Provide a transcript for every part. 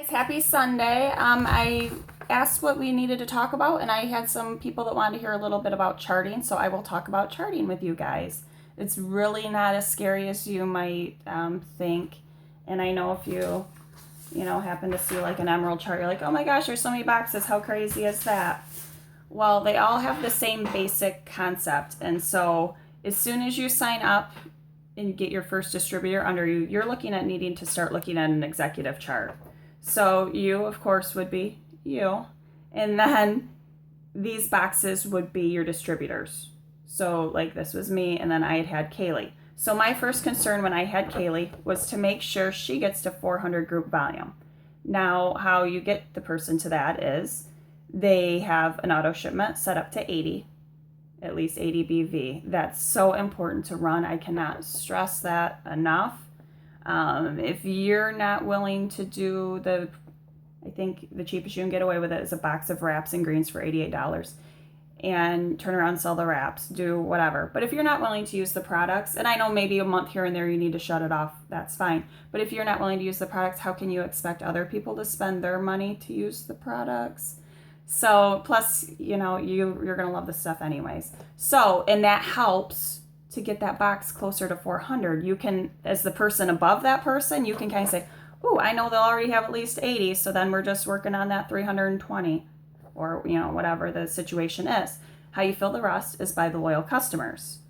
Happy Sunday. I asked what we needed to talk about, and I had some people that wanted to hear a little bit about charting, so I will talk about charting with you guys. It's really not as scary as you might think. And I know if you happen to see like an emerald chart, you're like, oh my gosh, there's so many boxes. How crazy is that? Well, they all have the same basic concept. And so as soon as you sign up and get your first distributor under you, you're looking at needing to start looking at an executive chart. So you, of course, would be you. And then these boxes would be your distributors. So like this was me, and then I had Kaylee. So my first concern when I had Kaylee was to make sure she gets to 400 group volume. Now, how you get the person to that is they have an auto shipment set up to 80, at least 80 BV. That's so important to run. I cannot stress that enough. If you're not willing to do I think the cheapest you can get away with it is a box of wraps and greens for $88 and turn around and sell the wraps, do whatever. But if you're not willing to use the products, and I know maybe a month here and there you need to shut it off, that's fine. But if you're not willing to use the products, how can you expect other people to spend their money to use the products? So plus, you're going to love the stuff anyways. So, and that helps to get that box closer to 400. You can, as the person above that person, you can kind of say, oh, I know they'll already have at least 80, so then we're just working on that 320, or whatever the situation is. How you fill the rest is by the loyal customers.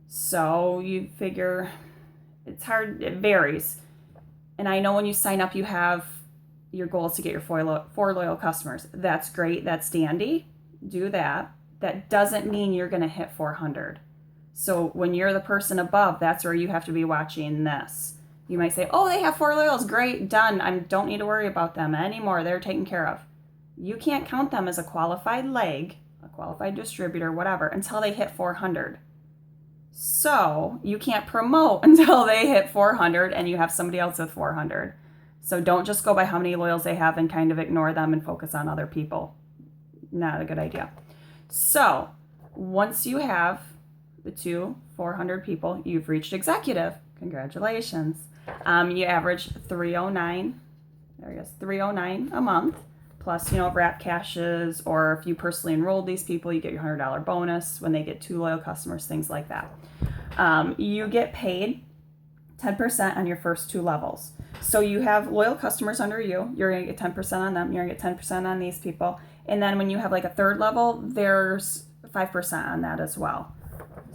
So you figure it's hard, it varies. And I know when you sign up, you have your goal is to get your four loyal customers. That's great, that's dandy, do that. That doesn't mean you're going to hit 400. So when you're the person above, that's where you have to be watching this. You might say, oh, they have 4 loyals. Great, done. I don't need to worry about them anymore. They're taken care of. You can't count them as a qualified leg, a qualified distributor, whatever, until they hit 400. So you can't promote until they hit 400 and you have somebody else with 400. So don't just go by how many loyals they have and kind of ignore them and focus on other people. Not a good idea. So once you have the 400 people, you've reached executive. Congratulations. You average 309. There it is, 309 a month. Plus, wrap caches, or if you personally enrolled these people, you get your $100 bonus when they get 2 loyal customers, things like that. You get paid 10% on your first 2 levels. So you have loyal customers under you. You're going to get 10% on them. You're going to get 10% on these people. And then when you have like a 3rd level, there's 5% on that as well.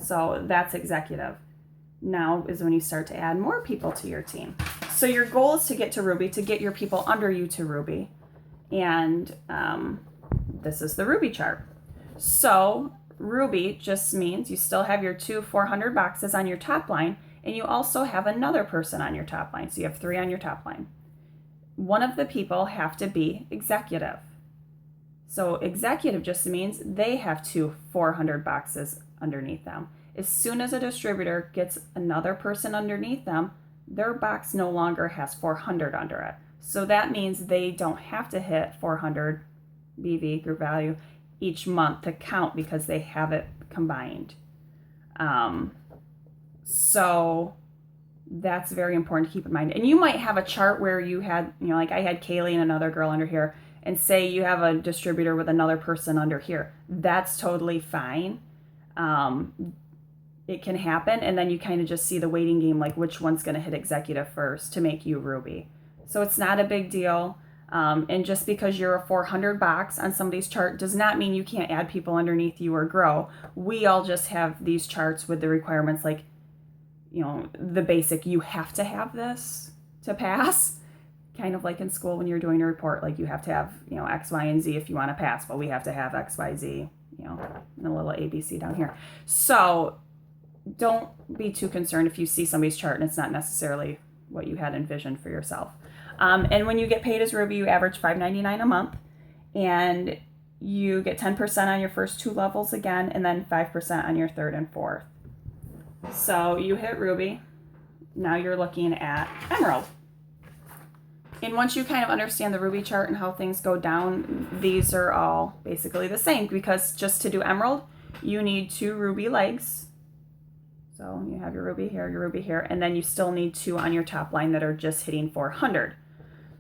So that's executive. Now is when you start to add more people to your team. So your goal is to get to Ruby, to get your people under you to Ruby. And this is the Ruby chart. So Ruby just means you still have your 2 400 boxes on your top line, and you also have another person on your top line. So you have 3 on your top line. One of the people have to be executive. So executive just means they have 2 400 boxes underneath them. As soon as a distributor gets another person underneath them, their box no longer has 400 under it. So that means they don't have to hit 400 BV group value each month to count because they have it combined. So that's very important to keep in mind. And you might have a chart where you had, like I had Kaylee and another girl under here, and say you have a distributor with another person under here. That's totally fine. It can happen, and then you kind of just see the waiting game, like which one's going to hit executive first to make you Ruby. So it's not a big deal. And just because you're a 400 box on somebody's chart does not mean you can't add people underneath you or grow. We all just have these charts with the requirements, like, the basic, you have to have this to pass. Kind of like in school when you're doing a report, like you have to have, X, Y, and Z if you want to pass. Well, we have to have X, Y, Z, and a little ABC down here. So don't be too concerned if you see somebody's chart and it's not necessarily what you had envisioned for yourself. And when you get paid as Ruby, you average $5.99 a month, and you get 10% on your first 2 levels again, and then 5% on your 3rd and 4th. So you hit Ruby. Now you're looking at Emerald. And once you kind of understand the Ruby chart and how things go down, these are all basically the same, because just to do Emerald, you need 2 Ruby legs. So you have your Ruby here, and then you still need 2 on your top line that are just hitting 400.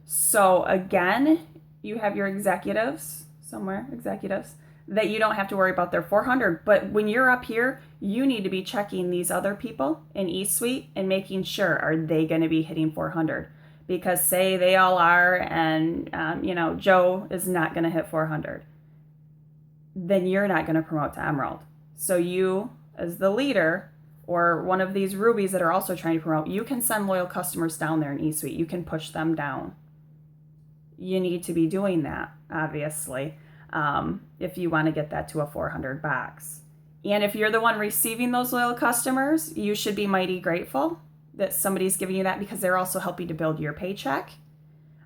So again, you have your executives somewhere, executives, that you don't have to worry about their 400. But when you're up here, you need to be checking these other people in eSuite and making sure, are they going to be hitting 400? Because say they all are, and Joe is not going to hit 400, then you're not going to promote to Emerald. So you, as the leader, or one of these rubies that are also trying to promote, you can send loyal customers down there in eSuite. You can push them down. You need to be doing that, obviously, if you want to get that to a 400 box. And if you're the one receiving those loyal customers, you should be mighty grateful that somebody's giving you that, because they're also helping to build your paycheck.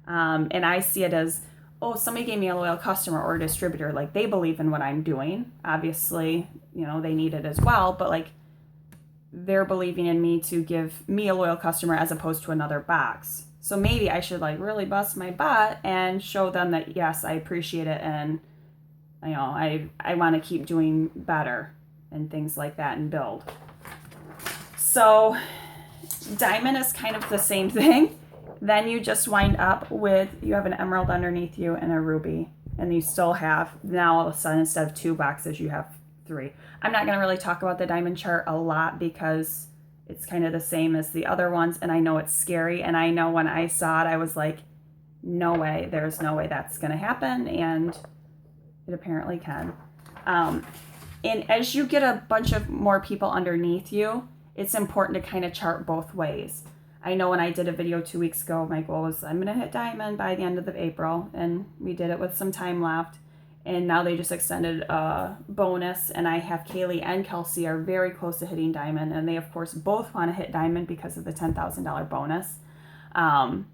And I see it as, oh, somebody gave me a loyal customer or a distributor. Like, they believe in what I'm doing. Obviously, they need it as well, but like, they're believing in me to give me a loyal customer as opposed to another box. So maybe I should like really bust my butt and show them that, yes, I appreciate it, and I want to keep doing better and things like that and build. So diamond is kind of the same thing. Then you just wind up with, you have an emerald underneath you and a ruby, and you still have, now all of a sudden, instead of 2 boxes, you have 3. I'm not going to really talk about the diamond chart a lot because it's kind of the same as the other ones, and I know it's scary, and I know when I saw it, I was like, no way, there's no way that's going to happen, and it apparently can. And as you get a bunch of more people underneath you, it's important to kind of chart both ways. I know when I did a video 2 weeks ago, my goal was I'm going to hit diamond by the end of April, and we did it with some time left. And now they just extended a bonus, and I have Kaylee and Kelsey are very close to hitting diamond, and they of course both want to hit diamond because of the $10,000 bonus. And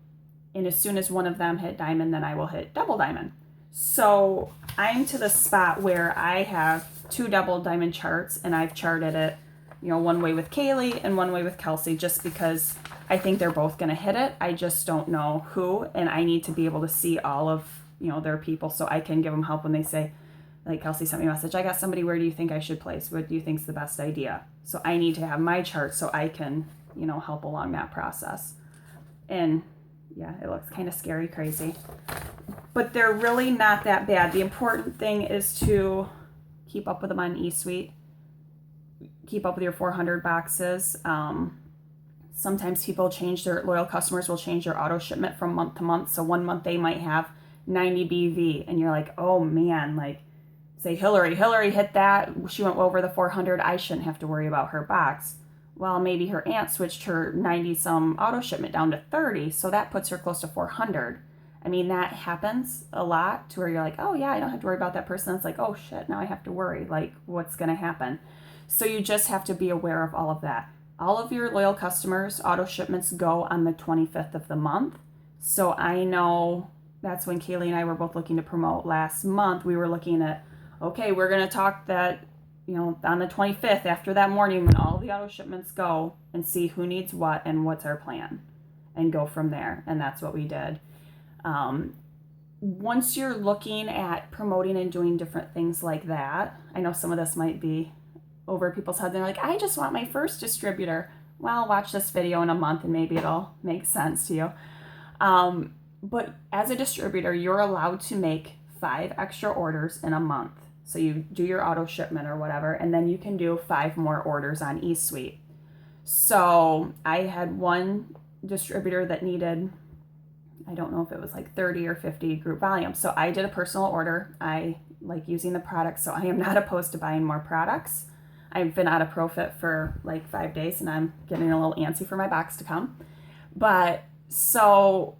as soon as one of them hit diamond, then I will hit double diamond. So I'm to the spot where I have 2 double diamond charts, and I've charted it, one way with Kaylee and one way with Kelsey, just because I think they're both going to hit it. I just don't know who, and I need to be able to see all of their people, so I can give them help when they say, like Kelsey sent me a message, I got somebody, where do you think I should place? What do you think is the best idea? So I need to have my chart so I can, help along that process. And yeah, it looks kind of scary, crazy, but they're really not that bad. The important thing is to keep up with them on eSuite, keep up with your 400 boxes. Sometimes people change their loyal customers will change their auto shipment from month to month. So one month they might have 90 BV, and you're like, oh man, like say Hillary hit that, she went over the 400, I shouldn't have to worry about her box. Well, maybe her aunt switched her 90 some auto shipment down to 30, so that puts her close to 400. I mean, that happens a lot to where you're like, oh yeah, I don't have to worry about that person. It's like, oh shit, now I have to worry, like what's gonna happen? So you just have to be aware of all of that. All of your loyal customers auto shipments go on the 25th of the month. So I know that's when Kaylee and I were both looking to promote last month. We were looking at, okay, we're going to talk that, on the 25th, after that morning when all the auto shipments go, and see who needs what and what's our plan, and go from there. And that's what we did. Once you're looking at promoting and doing different things like that, I know some of this might be over people's heads. They're like, I just want my first distributor. Well, watch this video in a month and maybe it'll make sense to you. But as a distributor, you're allowed to make 5 extra orders in a month. So you do your auto shipment or whatever, and then you can do 5 more orders on eSuite. So I had one distributor that needed, I don't know if it was like 30 or 50 group volume. So I did a personal order. I like using the products, so I am not opposed to buying more products. I've been out of Profit for like 5 days, and I'm getting a little antsy for my box to come. But so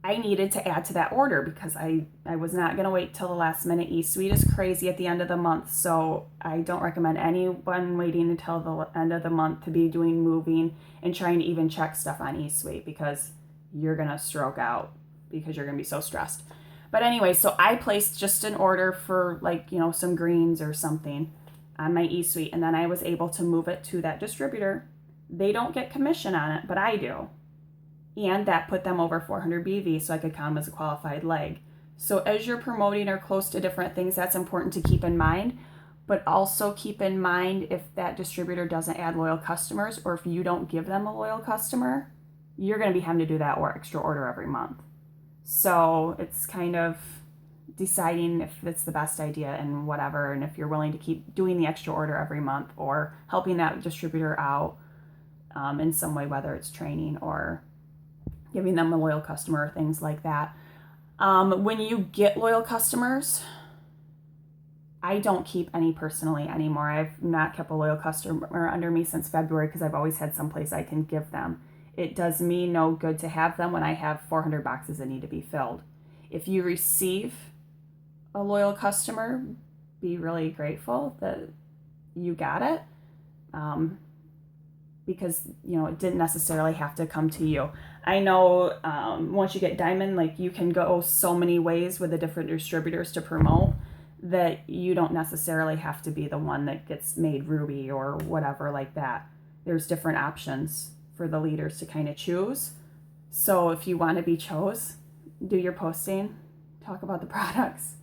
I needed to add to that order because I was not going to wait till the last minute. eSuite is crazy at the end of the month, so I don't recommend anyone waiting until the end of the month to be doing moving and trying to even check stuff on eSuite, because you're going to stroke out because you're going to be so stressed. But anyway, so I placed just an order for like, some greens or something on my eSuite, and then I was able to move it to that distributor. They don't get commission on it, but I do. And that put them over 400 BV, so I could count them as a qualified leg. So as you're promoting or close to different things, that's important to keep in mind. But also keep in mind, if that distributor doesn't add loyal customers, or if you don't give them a loyal customer, you're going to be having to do that extra order every month. So it's kind of deciding if it's the best idea and whatever, and if you're willing to keep doing the extra order every month or helping that distributor out in some way, whether it's training or giving them a loyal customer, things like that. When you get loyal customers, I don't keep any personally anymore. I've not kept a loyal customer under me since February because I've always had someplace I can give them. It does me no good to have them when I have 400 boxes that need to be filled. If you receive a loyal customer, be really grateful that you got it, because it didn't necessarily have to come to you. I know once you get Diamond, like, you can go so many ways with the different distributors to promote that you don't necessarily have to be the one that gets made Ruby or whatever like that. There's different options for the leaders to kind of choose. So if you want to be chose, do your posting, talk about the products,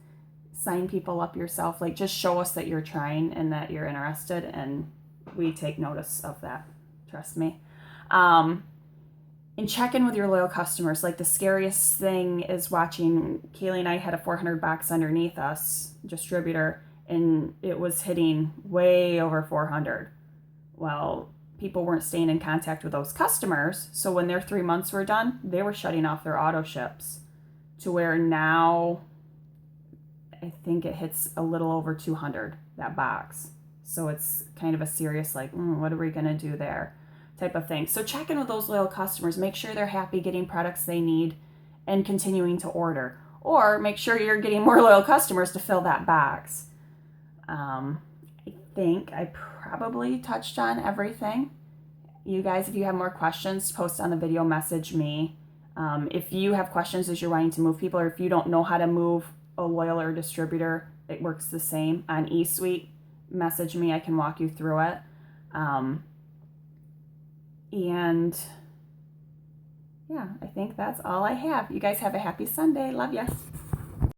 sign people up yourself, like, just show us that you're trying and that you're interested, and we take notice of that. Trust me. And check in with your loyal customers. Like, the scariest thing is watching. Kaylee and I had a 400 box underneath us distributor, and it was hitting way over 400. Well, people weren't staying in contact with those customers, so when their 3 months were done, they were shutting off their auto ships, to where now I think it hits a little over 200, that box. So it's kind of a serious, like, what are we going to do there type of thing. So check in with those loyal customers. Make sure they're happy getting products they need and continuing to order. Or make sure you're getting more loyal customers to fill that box. I think I probably touched on everything. You guys, if you have more questions, post on the video, message me. If you have questions as you're wanting to move people, or if you don't know how to move a loyal or distributor, it works the same on eSuite. Message me, I can walk you through it. And yeah, I think that's all I have. You guys have a happy Sunday. Love ya.